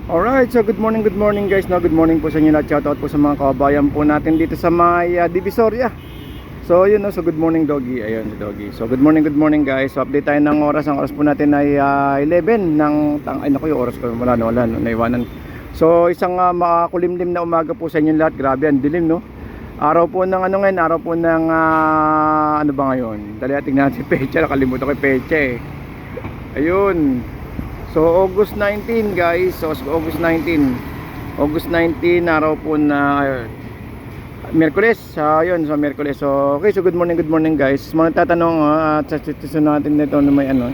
Alright, so good morning guys, no? Good morning po sa inyo lahat. Shoutout po sa mga kababayan po natin dito sa may Divisoria. So yun, no? So good morning Doggy, ayun si Doggy. So good morning guys. So update tayo ng oras. Ang oras po natin ay 11 ng ay naku, yung oras ko wala naiwanan. So isang makulimlim na umaga po sa inyo lahat. Grabe ang dilim, no? Araw po ng ano ngayon, araw po ng ano ba ngayon? Dali tingnan si Pecha, nakalimutan ko yung Pecha eh. Ayun. So August 19 guys, so August 19 araw po na Miyerkules, yun, so Miyerkules. So okay, so good morning guys. Mga tatanong at sitwasyon natin nito na may ano.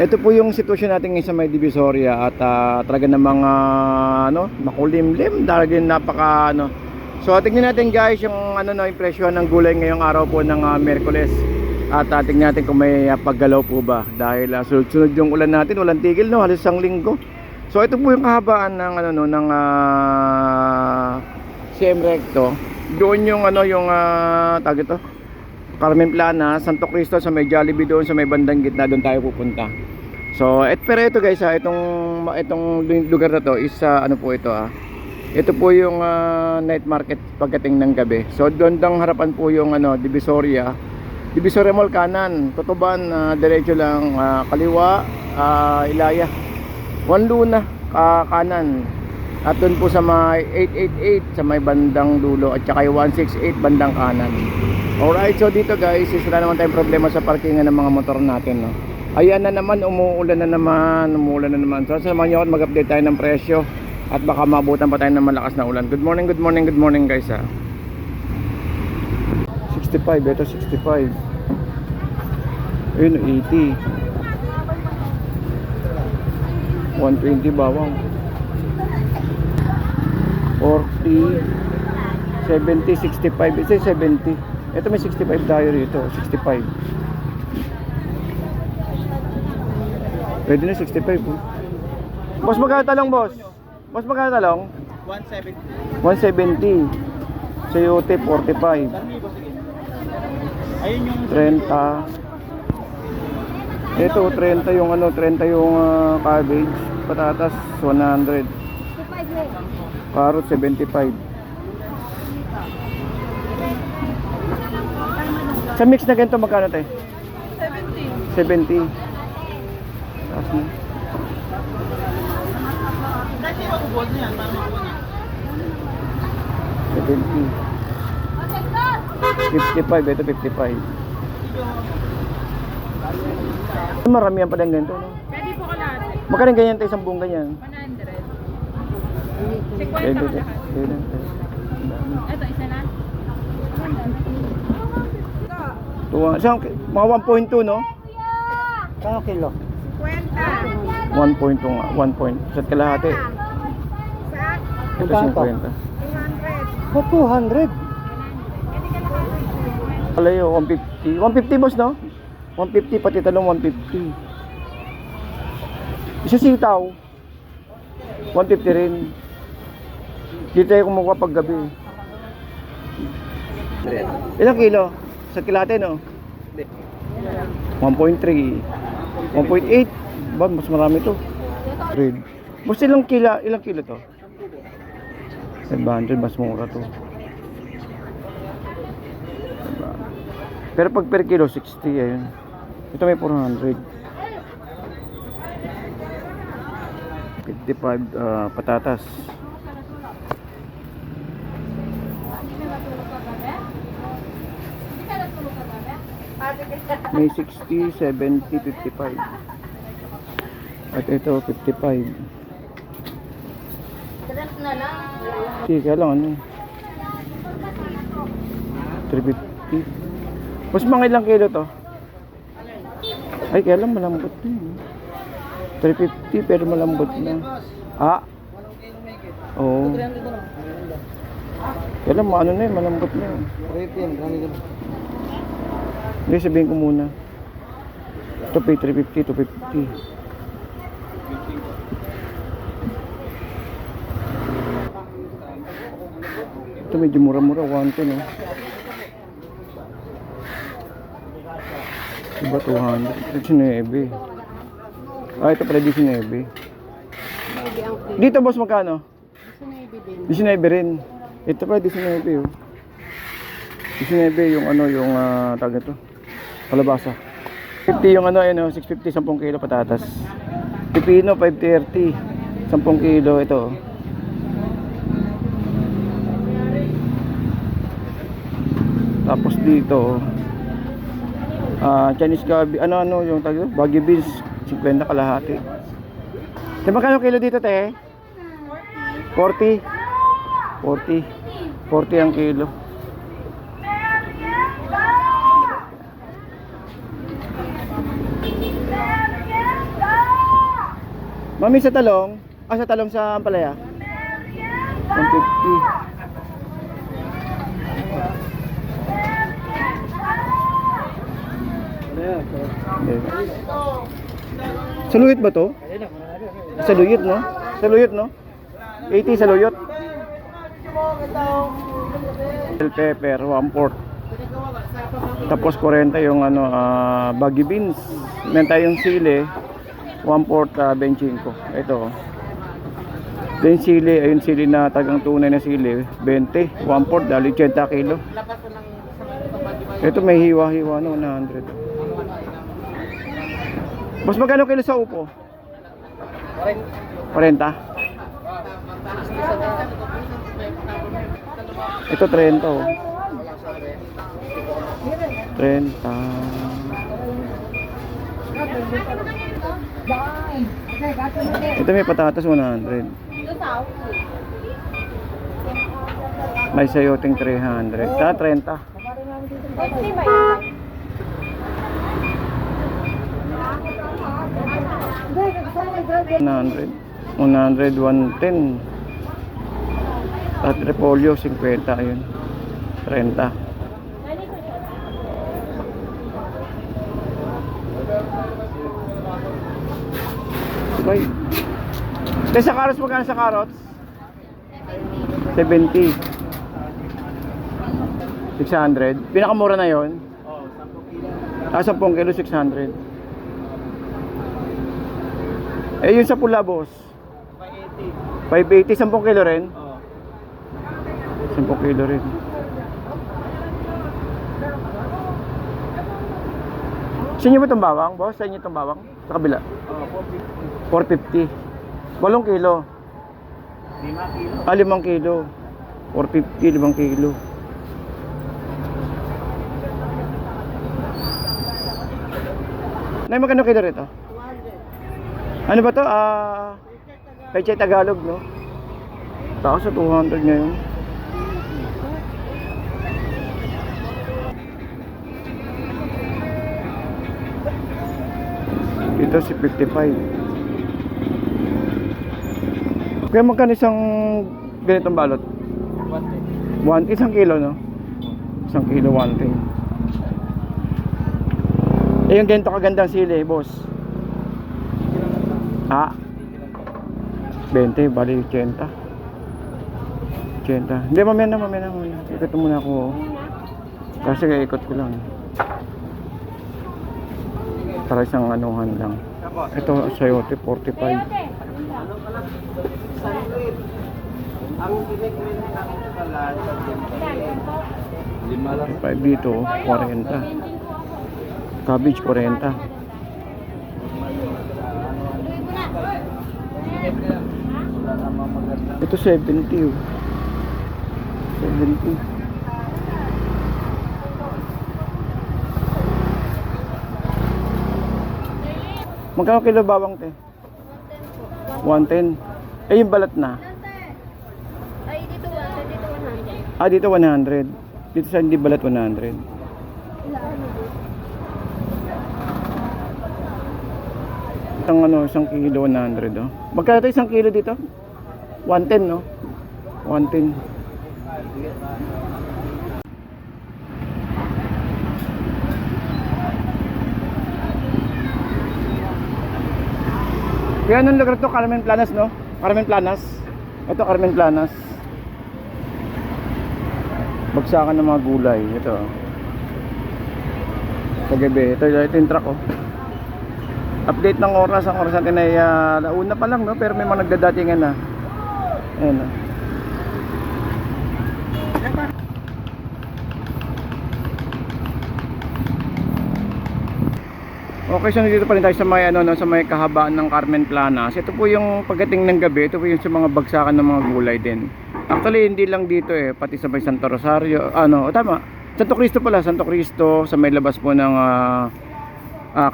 Ito po yung sitwasyon natin ngayon sa may Divisoria at talaga namang ano, makulimlim, talagang napaka ano. So tingnan natin guys yung ano na impresyon ng gulay ngayong araw po ng Miyerkules. At tingnan natin kung may paggalaw po ba dahil sunod-sunod yung ulan natin, walang tigil, no, halos isang linggo. So ito po yung kahabaan ng ano no ng CM Recto. Doon yung ano yung tawag ito, Carmen Plana, Santo Cristo sa may Jollibee, doon sa may bandang gitna, doon tayo pupunta. So pero ito guys, itong lugar na to is ano po ito ito po yung night market pagdating ng gabi. So doon dang harapan po yung ano Divisoria Mall kanan, Tutuban, diretso lang, kaliwa, Ilaya, Juan Luna, kanan. At doon po sa may 888 sa may bandang dulo at saka yung 168 bandang kanan. Alright, so dito guys, wala naman tayong problema sa parkingan ng mga motor natin, no? Ayan na naman, umuulan na naman. So samahan nyo ako, mag-update tayo ng presyo at baka mabutan pa tayo ng malakas na ulan. Good morning guys 65, ito 65. Ayun, 80. 120 bawang. 40, 70, 65. Ito 70. Ito may 65 tayo rito, 65. Pwede na 65 po. Boss, magkano talong, boss? Boss, magkano talong? 170. 170. Sayote, 45. Ayun yung 30. Ito 30 yung ano, 30 yung cabbage, patatas 100. Carrot 75. Sa mix na ganito magkano tayo? 70. 70. Taas na. Dati mag-ubod niyan, para makuha na. 70. 55, ito 55. Marami yan pa din ganito, no? Pwede po kalahati. Magkano ganyan tayo, isang buong ganyan? 100. 50 kalahati. Ito, isa na. Mga 1.2, no? Kano kilo? 50. 1.2 nga, 1 point. Sa kalahati. Ito 50. 200. Kalayo, 150. 150 boss, no? 150 pati talong 150. Isa sitaw 150 rin. Dito tayo kumukuha pag gabi. Ilang kilo? Sa kilate, no? 1.3 1.8. Ba, mas marami to. Red. Boss, ilang kilo to? 500, mas mura to. Pero pag per kilo 60, ayun. Ito may 400. 55 patatas. May 60, 70, 55. At ito 55. Sige lang ano. 350. Mas mga ilang kilo to? Ay, kaya lang malambot na. 350 pero malambot na. Oo. Kaya lang ano na malambot na. 350. Hindi, sabihin ko muna. Ito pay 350, 250. Ito medyo mura-mura, 110, no? Diba 200? 19. Ito pala 19. 19 ang kilo. Dito boss magkano? 19 din. 19 rin. Ito pa 19 oh. 19 yung ano yung tawag ito. Kalabasa. 50 yung ano ayun oh, 650 10 kilo patatas. Pipino 530 10 kilo ito. Oh. Tapos dito Chinese gabi, ano yung tawag ito? Baggy beans 50 kalahati. Di magkano kilo dito te? 40. 40 ang kilo. Mami sa talong, sa talong sa ampalaya. 150. Saluyot ba to? Saluyot no? Saluyot no? 80 saluyot. Bell pepper, 1/4. Tapos 40 yung ano, baggy beans. Meron tayong sili, 1/4 25. Ito. Then sili, ayun sili na tagang tunay na sili, 20, 1/4 dali 80 kilo. Ito may hiwa-hiwa no, 100. Mas magkano kilo sa upo? 40. Ito 30 oh. 30. Ito may patatas 100. May sayoting 300. 30. 100, 110. At repolyo 50 ayun. 30. Okay. Kaya sa carrots magkano sa carrots? 70. 600. Pinakamura na 'yon. Oo, 10 kilo. 10 kilo 600. Eh yun sa pula boss 580 10 kilo rin? Oo 10 kilo rin. Sa inyo ba itong bawang boss? Sa inyo itong bawang? Sa kabila? Oo 450 8 kilo 5 kilo 450 5 kilo. Nay magkano kilo rito? Ano ba to? Pechay Tagalog, no? Tapos sa 200 ngayon. Dito si 55. Kaya magkano isang ganitong balot? 1 isang kilo, no? Isang kilo 1 eh yung ganito kagandang sili, boss. 20, bali 80. 80. Hindi, mamaya na. Ikot muna ako. Kasi ikot ko lang. Para isang anuhan lang. Ito, sayote, 45. Ang 5 dito, 40. Cabbage, 40. Ito 70 oh. 70. Magkano kilo bawang te? 110. Eh yung balat na? Ay, dito 100. Dito 100. Dito sa hindi balat 100. Itong ano, 1 kilo 100 oh. Magkano ito 1 kilo dito? 110 no? 110. Kaya anong lugar to? Carmen Planas no? Carmen Planas. Ito Carmen Planas. Bagsakan ng mga gulay. Ito. Sa gabi. Ito yung truck oh. Update ng oras, ang oras natin ay launa pa lang, no? Pero may mga nagdadatingan na. Ayan, no? Okay, so dito pa rin tayo sa may ano, no, sa may kahabaan ng Carmen Planas. Ito po yung pagdating ng gabi, ito po yung sa mga bagsakan ng mga gulay din. Actually, hindi lang dito pati sa may Santo Rosario, tama. Santo Cristo pala, Santo Cristo sa may labas po ng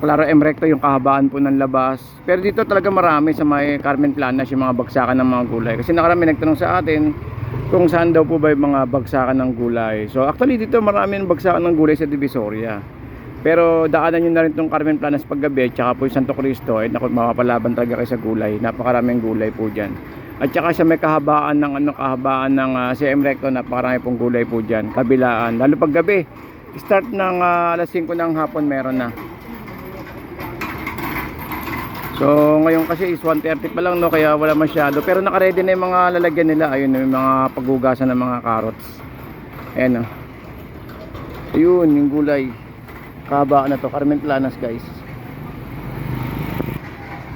Clara M. Recto, yung kahabaan po ng labas. Pero dito talaga marami sa may Carmen Planas yung mga bagsakan ng mga gulay. Kasi nakarami nagtanong sa atin kung saan daw po ba yung mga bagsakan ng gulay. So actually dito marami ng bagsakan ng gulay sa Divisoria. Pero daanan nyo na rin itong Carmen Planas paggabi, tsaka po yung Santo Cristo, naku, mapapalaban talaga kayo sa gulay. Napakaraming gulay po dyan. At tsaka sa may kahabaan ng CM Recto, napakarami pong gulay po dyan, kabilaan. Lalo paggabi, start ng alas 5 ng hapon meron na. So ngayon kasi is 1:30 pa lang, no, kaya wala masyado. Pero nakaredy na yung mga lalagyan nila. Ayun, yung mga paghugasan ng mga carrots. Ayan, no. Ayun, yung gulay. Kahabaan na to, Carmen Planas, guys.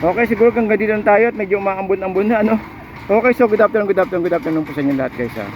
Okay, siguro hanggang dito lang tayo at medyo umaambon-ambon na, ano. Okay, so good afternoon po sa inyo lahat, guys, ha.